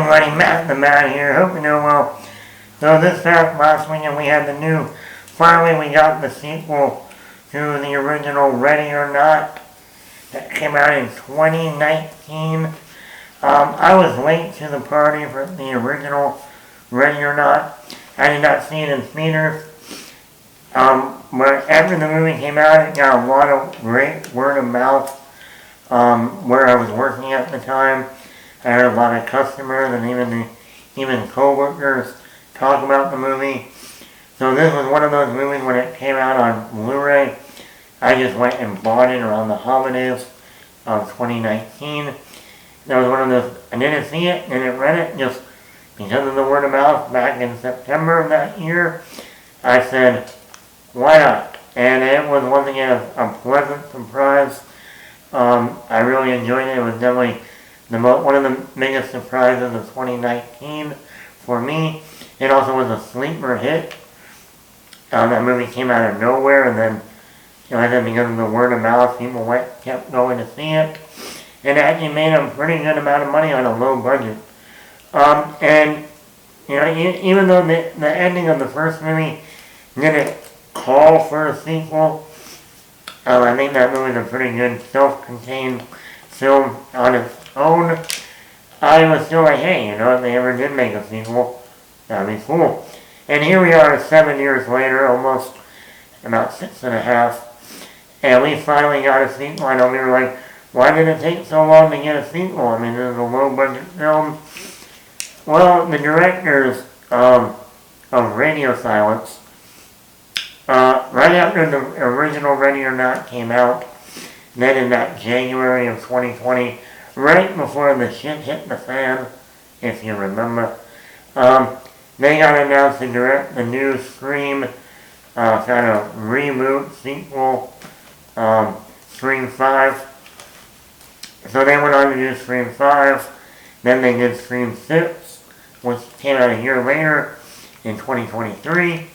everybody, Matt the Man here. Hope you're doing well. So this past last weekend we had the new, finally we got the sequel to the original Ready or Not that came out in 2019. I was late to the party for the original Ready or Not. I did not see it in theaters. But after the movie came out, it got a lot of great word of mouth where I was working at the time. I heard a lot of customers and even co-workers talk about the movie. So this was one of those movies when it came out on Blu-ray. I just went and bought it around the holidays of 2019. That was one of those, I didn't see it, didn't rent it, just because of the word of mouth back in September of that year. I said, why not? And it was once again a pleasant surprise. I really enjoyed it. It was definitely one of the biggest surprises of 2019 for me. It also was a sleeper hit. That movie came out of nowhere, and then, I said, because of the word of mouth, people kept going to see it. And it actually made a pretty good amount of money on a low budget. And, even though the ending of the first movie didn't call for a sequel, I think that movie is a pretty good self-contained film on its own. I was still like, hey, if they ever did make a sequel, that'd be cool. And here we are 7 years later, almost about 6.5, and we finally got a sequel. I know we were like, why did it take so long to get a sequel? I mean, this is a low-budget film. Well, the directors of Radio Silence, right after the original Ready or Not came out, then in that January of 2020, right before the shit hit the fan, if you remember, they got announced to direct the new Scream kind of reboot sequel, Scream 5. So they went on to do Scream 5, then they did Scream 6, which came out a year later in 2023.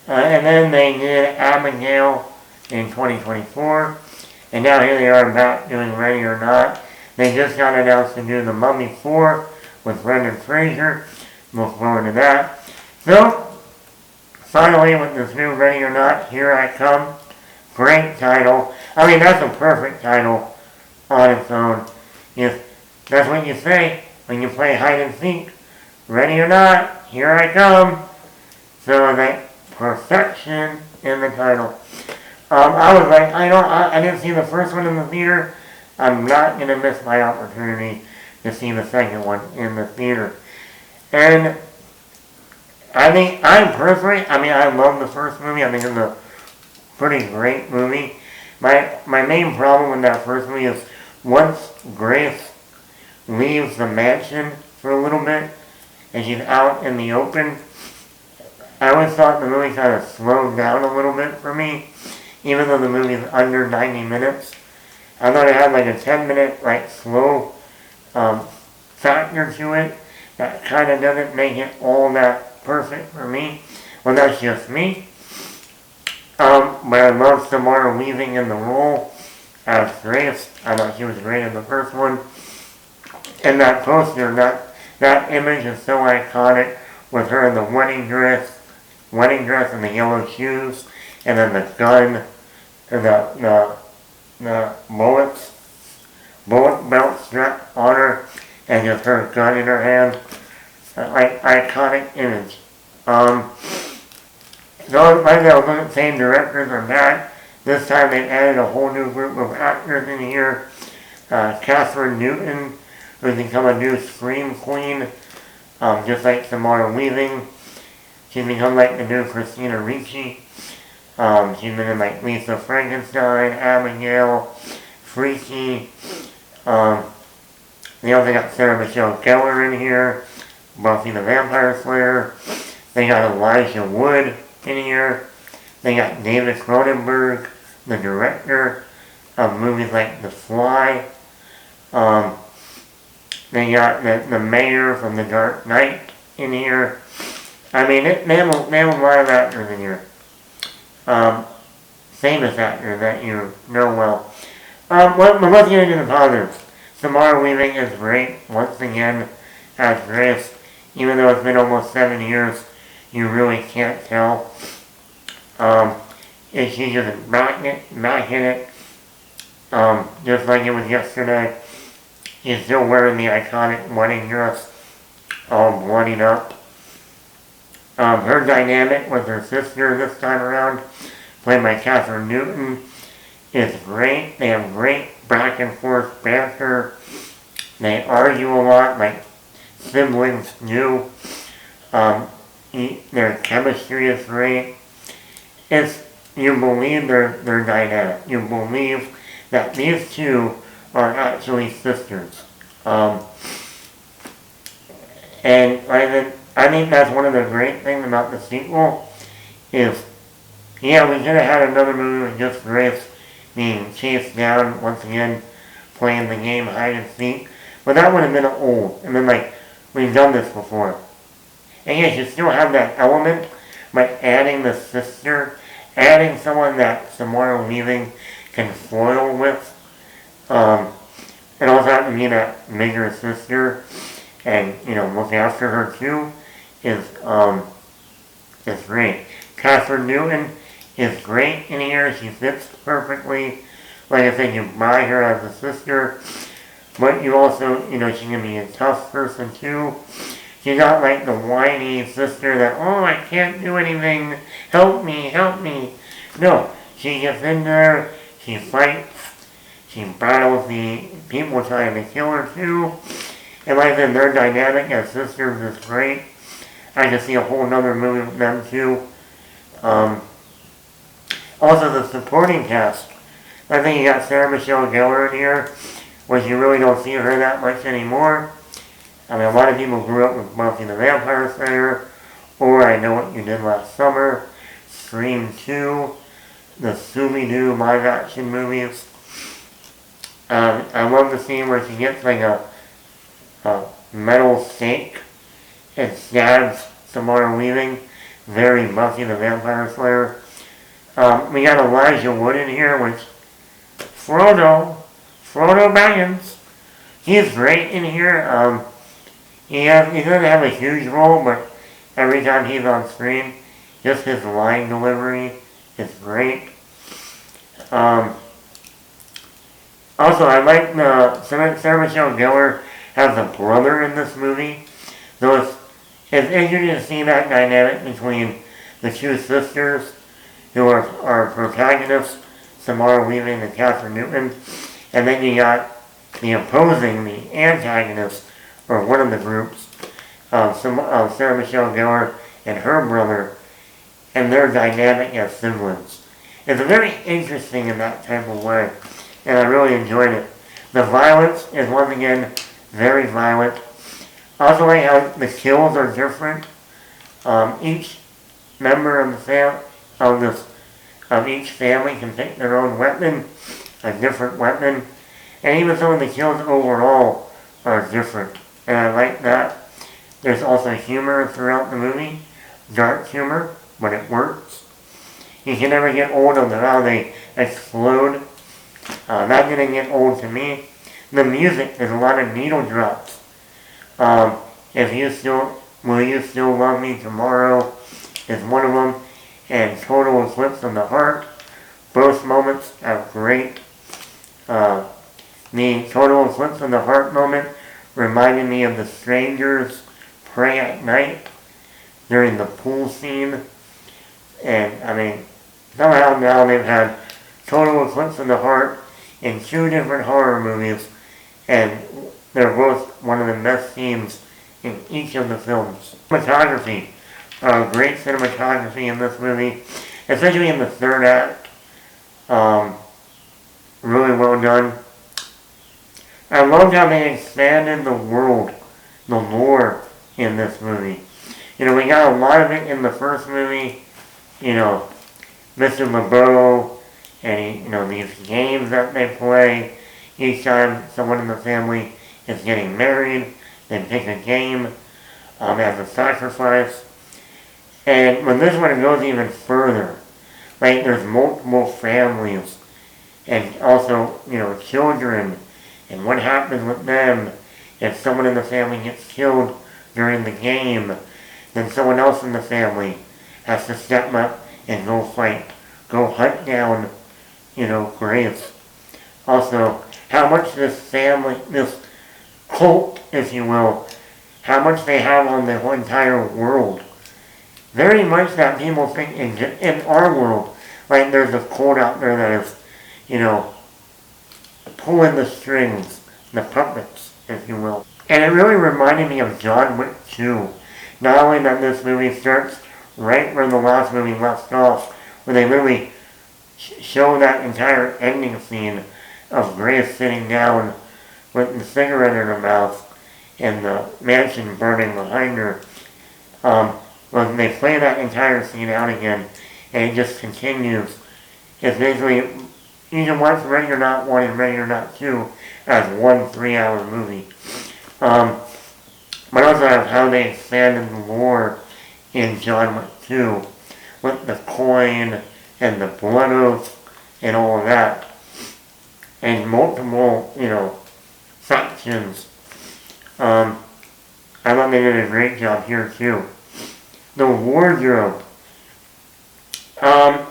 And then they did Abigail in 2024. And now here they are back doing Ready or Not. They just got announced to do The Mummy 4 with Brendan Fraser. Look forward to that. So, finally with this new Ready or Not, Here I Come. Great title. I mean, that's a perfect title on its own. That's what you say when you play hide and seek. Ready or not, here I come. So that perfection in the title. I was like, I didn't see the first one in the theater. I'm not going to miss my opportunity to see the second one in the theater. And I love the first movie. I think it's a pretty great movie. My main problem with that first movie is once Grace leaves the mansion for a little bit and she's out in the open, I always thought the movie kind of slowed down a little bit for me, even though the movie is under 90 minutes. I thought it had like a 10-minute slow factor to it that kind of doesn't make it all that perfect for me. Well, that's just me. But I love Samara Weaving in the role as Grace. I thought she was great in the first one. And that poster, that image is so iconic with her in the wedding dress and the yellow shoes, and then the gun, and the bullet belt strap on her, and just her gun in her hand. Iconic image. So right now, the same directors are back. This time they've added a whole new group of actors in here. Catherine Newton, who's become a new Scream Queen, just like Samara Weaving. She's become the new Christina Ricci. She's been in Lisa Frankenstein, Abigail, Freaky. They also got Sarah Michelle Gellar in here, Buffy the Vampire Slayer. They got Elijah Wood in here. They got David Cronenberg, the director of movies like The Fly. They got the mayor from The Dark Knight in here. I mean, they have a lot of actors in here. Famous actors that you know well. But let's get into the positives. Samara Weaving is great, once again, as Grace. Even though it's been almost 7 years, you really can't tell. And she's just back in it, just like it was yesterday. She's still wearing the iconic wedding dress, all bloodied up. Her dynamic with her sister this time around, played by Kathryn Newton, is great. They have great back and forth banter. They argue a lot like siblings do. Their chemistry is great. You believe their dynamic. You believe that these two are actually sisters. And I think that's one of the great things about the sequel is, yeah, we could have had another movie with just Grace being chased down once again, playing the game hide and seek, but that would have been old. And then like, we've done this before. And yes, you still have that element, but adding the sister, adding someone that Samara Weaving can foil with, and also having to be that bigger sister, and look after her too, is great. Kathryn Newton is great in here. She fits perfectly. Like I said, you buy her as a sister, but you also, she can be a tough person too. She's not like the whiny sister that, oh, I can't do anything, help me, help me. No, she gets in there, she fights, she battles the people trying to kill her too. And like I said, their dynamic as sisters is great. I can see a whole nother movie with them too. Also the supporting cast. I think you got Sarah Michelle Gellar in here, which you really don't see her that much anymore. I mean, a lot of people grew up with Buffy the Vampire Slayer, or I Know What You Did Last Summer, Scream 2, the Scooby-Doo live action movies. I love the scene where she gets like a metal stake and stabs Samara Weaving, very Buffy the Vampire Slayer. We got Elijah Wood in here, which Frodo Baggins, he's great in here. He doesn't have a huge role, but every time he's on screen, just his line delivery is great. Also, I like Sarah Michelle Gellar has a brother in this movie, so it's interesting to see that dynamic between the two sisters who are our protagonists, Samara Weaving and Kathryn Newton, and then you got the antagonist, or one of the groups, Sarah Michelle Gellar and her brother, and their dynamic as siblings. It's very interesting in that type of way, and I really enjoyed it. The violence is once again very violent. Also, like how the kills are different. Each member of each family can pick their own weapon, a different weapon, and even some of the kills overall are different. And I like that. There's also humor throughout the movie, dark humor, but it works. You can never get old of how they explode. Not gonna get old to me. The music, there's a lot of needle drops. Will You Still Love Me Tomorrow is one of them, and Total Eclipse of the Heart. Both moments are great. The Total Eclipse of the Heart moment reminded me of The Strangers Pray at Night during the pool scene. And I mean, somehow now they've had Total Eclipse of the Heart in 2 different horror movies, and they're both one of the best scenes in each of the films. Cinematography. Great cinematography in this movie, especially in the third act. Really well done. I loved how they expanded the world, the lore in this movie. We got a lot of it in the first movie, Mr. LeBeau, and, these games that they play. Each time someone in the family is getting married, they pick a game as a sacrifice. And when this one goes even further, like there's multiple families, and also, children, and what happens with them, If someone in the family gets killed during the game, then someone else in the family has to step up and go fight, go hunt down, Graves. Also, how much this family, this cult, if you will, how much they have on the whole entire world. Very much that people think in our world, like there's a cult out there that is, pulling the strings, the puppets, if you will. And it really reminded me of John Wick 2. Not only that this movie starts right where the last movie left off, where they literally show that entire ending scene of Grace sitting down with the cigarette in her mouth and the mansion burning behind her. When they play that entire scene out again, and it just continues. It's basically, you can watch Ready or Not 1 and Ready or Not 2 as one 3-hour movie. But also have how they expanded the lore in John Wick 2 with the coin and the blood oath and all of that. And multiple, factions. I thought they did a great job here too. The wardrobe.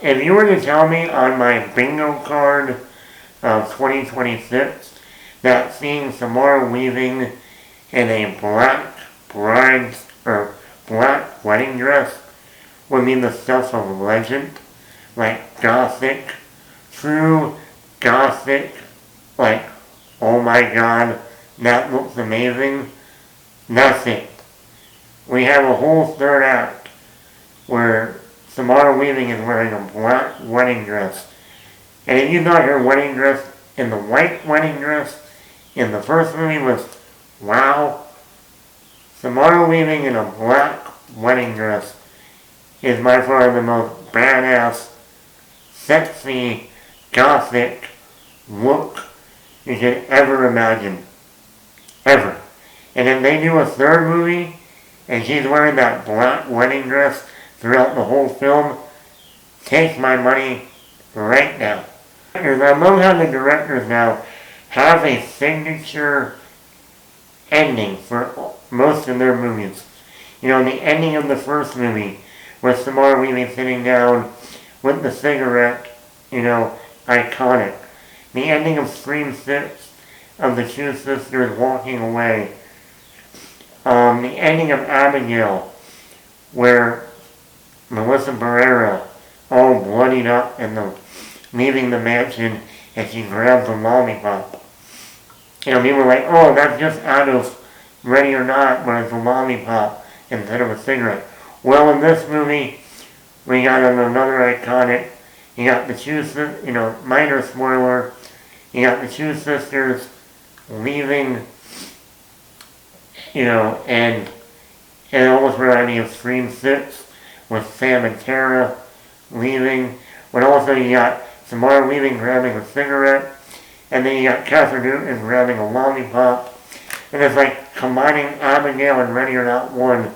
If you were to tell me on my bingo card of 2026 that seeing Samara Weaving in a black bride's or black wedding dress would mean the stuff of legend, like gothic, true gothic, like, oh my god, that looks amazing. Nothing. We have a whole third act where Samara Weaving is wearing a black wedding dress. And if you thought her wedding dress in the white wedding dress in the first movie was wow, Samara Weaving in a black wedding dress is by far the most badass, sexy, gothic look you could ever imagine. Ever. And if they do a third movie, and she's wearing that black wedding dress throughout the whole film, take my money right now. I love how the directors now have a signature ending for most of their movies. The ending of the first movie, with Samara Weaving sitting down with the cigarette, iconic. The ending of Scream 6, of the two sisters walking away. The ending of Abigail, where Melissa Barrera, all bloodied up and leaving the mansion and she grabs a lollipop. People were like, oh, that's just out of Ready or Not, but it's a lollipop instead of a cigarette. Well, in this movie, we got another iconic. You got the two sisters, minor spoiler, you got the two sisters leaving, and it almost reminded me of Scream 6 with Sam and Tara leaving. But also you got Samara Weaving grabbing a cigarette, and then you got Catherine Newton grabbing a lollipop. And it's like combining Abigail and Ready or Not 1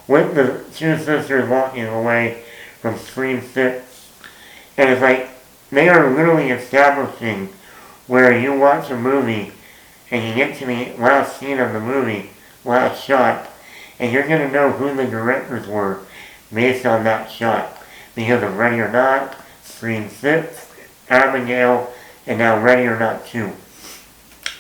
with the two sisters walking away from Scream 6. And it's like they are literally establishing where you watch a movie and you get to the last scene of the movie, last shot, and you're going to know who the directors were based on that shot. Because of Ready or Not, Scream 6, Abigail, and now Ready or Not 2.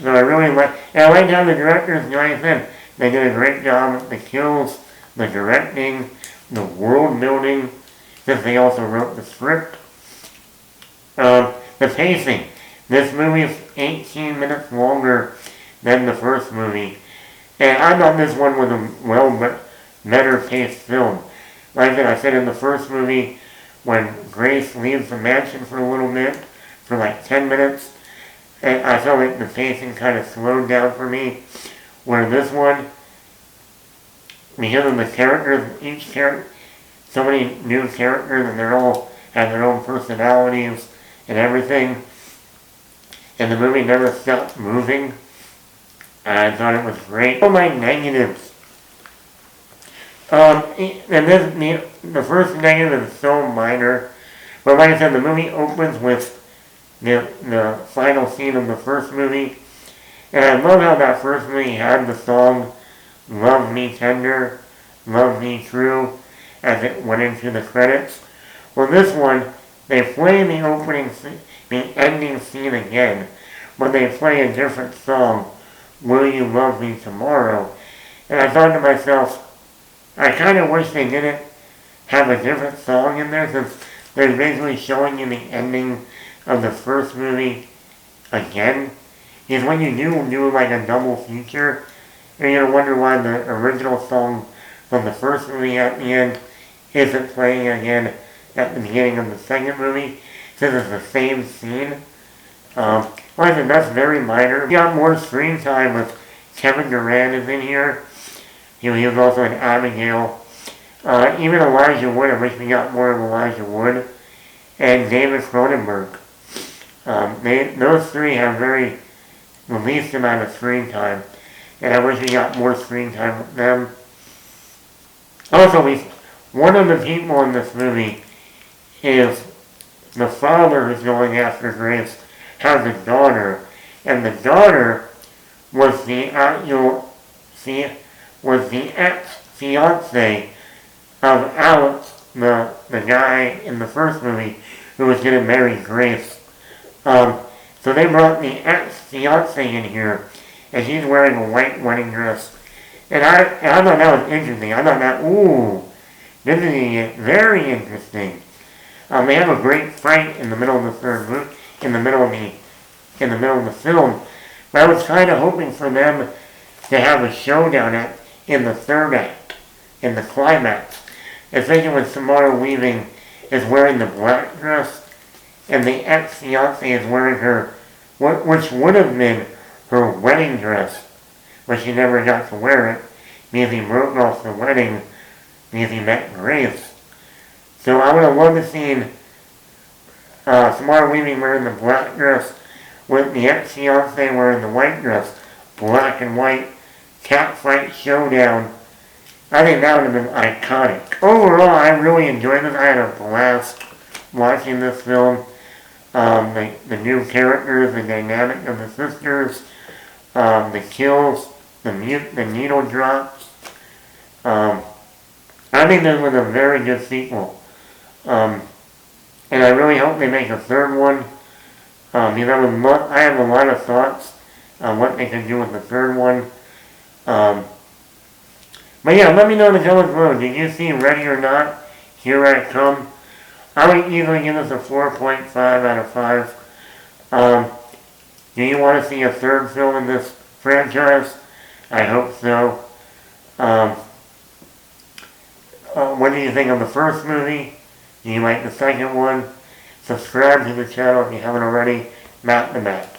So I really like, and I like how the directors, like I said, they did a great job with the kills, the directing, the world building, since they also wrote the script. The pacing. This movie is 18 minutes longer than the first movie. And I thought this one was a better paced film. Like I said in the first movie, when Grace leaves the mansion for a little bit, for like 10 minutes, and I felt like the pacing kind of slowed down for me. Where this one, because of the characters, each character, so many new characters, and they're all have their own personalities and everything. And the movie never stopped moving. I thought it was great. All my negatives. And the first negative is so minor. But like I said, the movie opens with the final scene of the first movie. And I love how that first movie had the song Love Me Tender, Love Me True as it went into the credits. Well, this one, they play the ending scene again, but they play a different song, Will You Love Me Tomorrow? And I thought to myself, I kind of wish they didn't have a different song in there, since they're basically showing you the ending of the first movie again. Because when you do like a double feature, and you're gonna wonder why the original song from the first movie at the end isn't playing again at the beginning of the second movie, since it's the same scene. Like I said, that's very minor. We got more screen time with Kevin Durant is in here. He was also in Abigail. Even Elijah Wood, I wish we got more of Elijah Wood. And David Cronenberg. Those three have the least amount of screen time. And I wish we got more screen time with them. Also, one of the people in this movie is the father who's going after Grace has a daughter. And the daughter was the ex-fiance of Alex, the guy in the first movie who was going to marry Grace. So they brought the ex-fiance in here, and she's wearing a white wedding dress. And I thought that was interesting. I thought this is very interesting. They have a great fight in the middle of the third movie, in the middle of the film. But I was kind of hoping for them to have a showdown in the third act, in the climax. Especially when Samara Weaving is wearing the black dress, and the ex-fiance is wearing which would have been her wedding dress, but she never got to wear it because he broke off the wedding because he met Grace. So I would have loved to see Samara Weaving wearing the black dress with the ex-fiance wearing the white dress. Black and white catfight showdown. I think that would have been iconic. Overall, I really enjoyed this. I had a blast watching this film. The new characters, the dynamic of the sisters, the kills, the needle drops. I think this was a very good sequel. And I really hope they make a third one. I have a lot of thoughts on what they can do with the third one. But yeah, let me know in the comments below. Did you see Ready or Not? Here I Come. I would easily give this a 4.5 out of 5. Do you want to see a third film in this franchise? I hope so. What do you think of the first movie? Do you like the second one? Subscribe to the channel if you haven't already. Matt the Mac.